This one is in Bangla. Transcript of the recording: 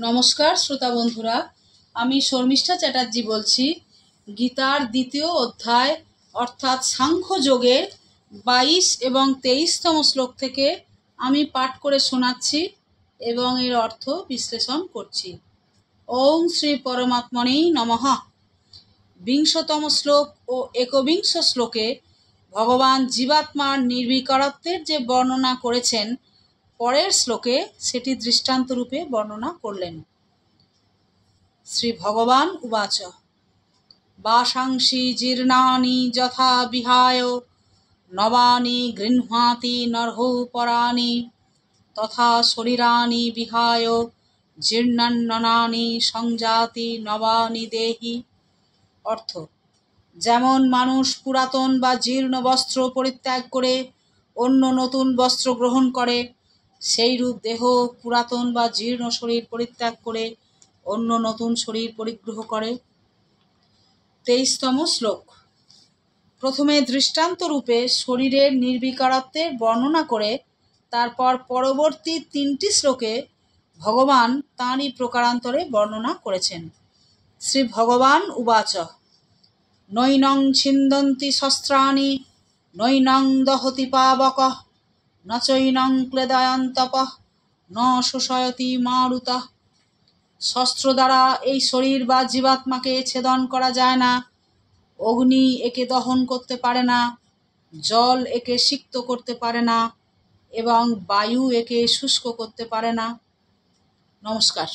নমস্কার শ্রোতা বন্ধুরা, আমি শর্মিষ্ঠা চ্যাটার্জি বলছি। গীতার দ্বিতীয় অধ্যায় অর্থাৎ সাংখ্য যোগের 22 এবং 23তম শ্লোক থেকে আমি পাঠ করে শোনাচ্ছি এবং এর অর্থ বিশ্লেষণ করছি। ওম শ্রী পরমাত্মনে নমঃ। 20তম শ্লোক ও 21 শ্লোকে ভগবান জীবাত্মার নির্বিকারত্বের যে বর্ণনা করেছেন, পরের শ্লোকে সেটি দৃষ্টান্তরূপে বর্ণনা করলেন। শ্রী ভগবান উবাচ বাসাংসি জীর্ণানি যথা বিহায় নবানি গৃহ্ণাতি নরঃ পরাণি তথা শরীরানি বিহায় জীর্ণান্নানি সংজাতি নবানি দেহি। অর্থ: যেমন মানুষ পুরাতন বা জীর্ণ বস্ত্র পরিত্যাগ করে অন্য নতুন বস্ত্র গ্রহণ করে, সেইরূপ দেহ পুরাতন বা জীর্ণ শরীর পরিত্যাগ করে অন্য নতুন শরীর পরিগ্রহ করে। 23তম শ্লোক। প্রথমে দৃষ্টান্তরূপে শরীরের নির্বিকারত্বের বর্ণনা করে তারপর পরবর্তী 3টি শ্লোকে ভগবান তাঁরই প্রকারান্তরে বর্ণনা করেছেন। শ্রী ভগবান উবাচ নৈনং ছিন্দন্তি শস্ত্রাণি নৈনং দহতি পাবকঃ ন চৈনং ক্লেদয়ন্তপঃ ন শোষয়তি মারুতঃ। শস্ত্র দ্বারা এই শরীর বা জীবাত্মাকে ছেদন করা যায় না, অগ্নি একে দহন করতে পারে না, জল একে সিক্ত করতে পারে না এবং বায়ু একে শুষ্ক করতে পারে না। নমস্কার।